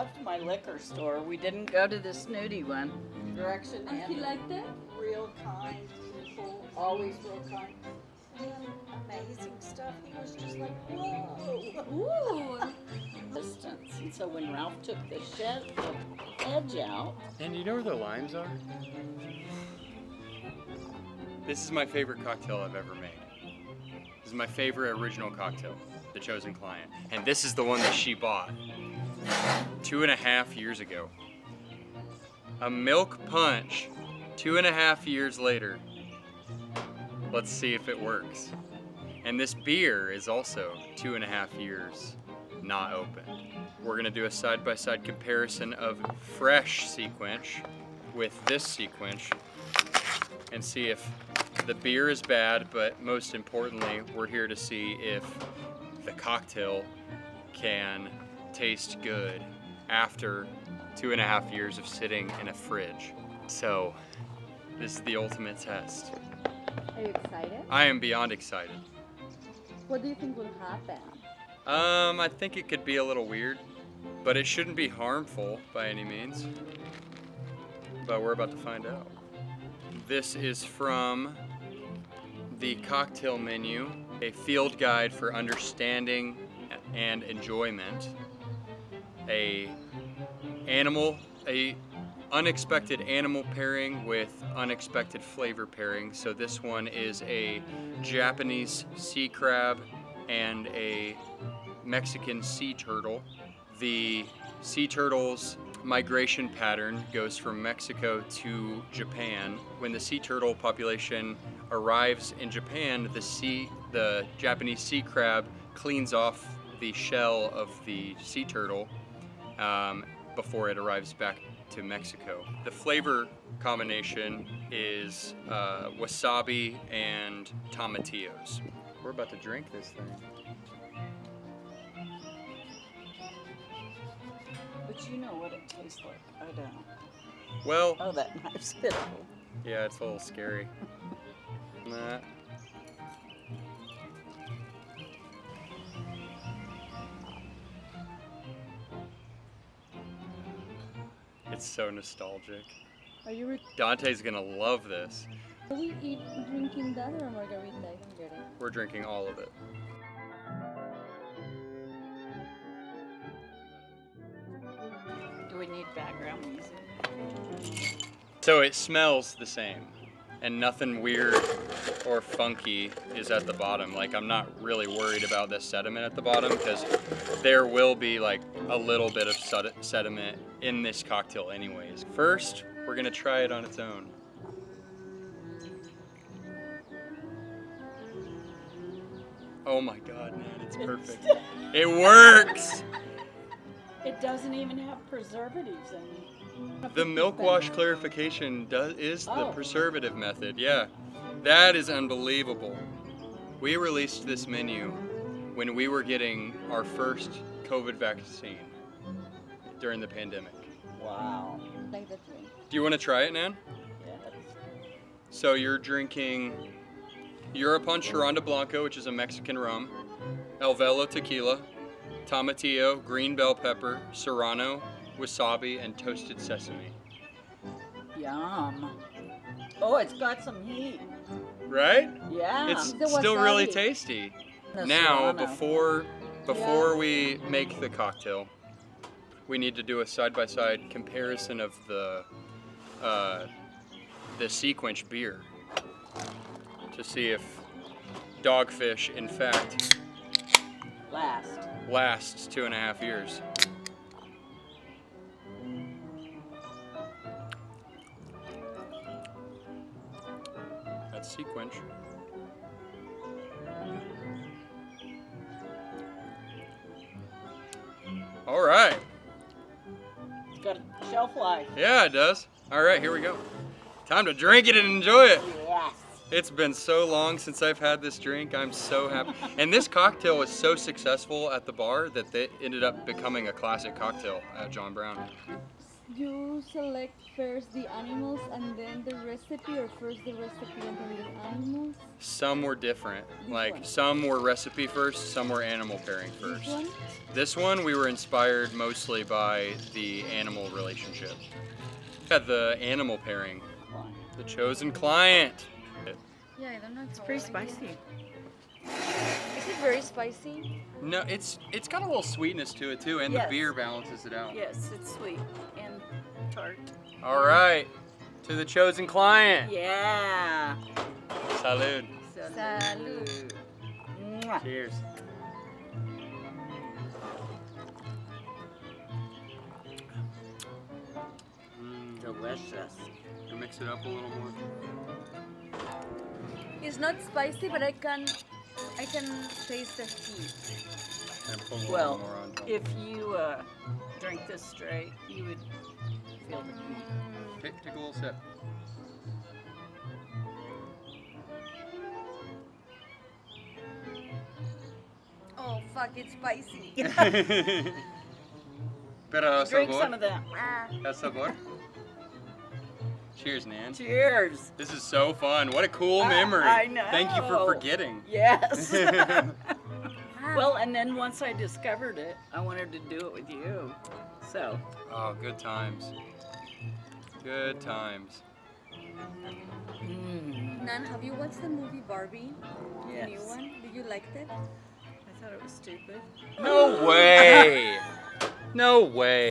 loved my liquor store. We didn't go to the snooty one. Direction And he liked it? real kind people, always real kind. And amazing stuff. He was just like, whoa. Ooh. Distance. And so when Ralph took the edge out. And you know where the limes are? This is my favorite cocktail I've ever made. This is my favorite original cocktail, The Chosen Client. And this is the one that she bought 2.5 years ago. A milk punch 2.5 years later. Let's see if it works. And this beer is also 2.5 years not opened. We're gonna do a side-by-side comparison of fresh sequence with this sequence and see if the beer is bad, but most importantly, we're here to see if the cocktail can taste good after 2.5 years of sitting in a fridge. So, this is the ultimate test. Are you excited? I am beyond excited. What do you think will happen? I think it could be a little weird, but it shouldn't be harmful by any means. But we're about to find out. This is from the cocktail menu, a field guide for understanding and enjoyment, a unexpected animal pairing with unexpected flavor pairing. So this one is a Japanese sea crab and a Mexican sea turtle. The sea turtle's migration pattern goes from Mexico to Japan. When the sea turtle population arrives in Japan, the Japanese sea crab cleans off the shell of the sea turtle before it arrives back to Mexico. The flavor combination is wasabi and tomatillos. We're about to drink this thing. But you know what it tastes like. I don't. Well, Oh, that knife's pitiful. yeah, it's a little scary. Nah. It's so nostalgic. Are you Dante's gonna love this. Are we drinking that or a margarita? I don't get it. We're drinking all of it. Do we need background music? So it smells the same, and nothing weird or funky is at the bottom. Like, I'm not really worried about this sediment at the bottom because there will be like a little bit of sediment in this cocktail anyways. First, we're gonna try it on its own. Oh my God, man, it's perfect. It works! It doesn't even have preservatives in it. The milk wash clarification is the Oh. preservative method, yeah. That is unbelievable. We released this menu when we were getting our first COVID vaccine during the pandemic. Wow. Like the drink. Do you want to try it, Nan? Yes. So you're drinking Europan Charanda Blanco, which is a Mexican rum, El Velo tequila, tomatillo, green bell pepper, serrano, wasabi, and toasted sesame. Yum. Oh, it's got some heat. Right? Yeah. It's The still really wasabi. tasty. The Now, serrano. before we make the cocktail, we need to do a side-by-side comparison of the sequence beer to see if Dogfish, in fact, lasts 2.5 years. That's sequence. All right. It's got a shelf life. Yeah, it does. All right, here we go. Time to drink it and enjoy it. Yes. It's been so long since I've had this drink. I'm so happy. And this cocktail was so successful at the bar that it ended up becoming a classic cocktail at John Brown. you select first the animals and then the recipe, or first the recipe and then the animals? Some were different. This Like one. some were recipe first, some were animal pairing This first. one? This one we were inspired mostly by the animal relationship. Had the animal pairing, the chosen client. Yeah, I don't know. It's pretty spicy. Is it very spicy? No, it's got a little sweetness to it too, and Yes. the beer balances it out. Yes, it's sweet and tart. All right, to the chosen client. Yeah. Salud. Salud. Mwah. Cheers. Delicious. You mix it up a little more. It's not spicy, but I can taste the heat. And put a little Well, more on top. if you drink this straight, you would feel the heat. Take a little sip. Oh fuck, it's spicy. Pero Drink sabor. some of that. ¿Es sabor? Cheers, Nan. Cheers. This is so fun. What a cool memory. I know. Thank you for forgetting. Yes. Well, and then once I discovered it, I wanted to do it with you. So, Oh, good times. Good times. Nan, have you watched the movie Barbie? The yes. new one? Did you like it? I thought it was stupid. No way. No way.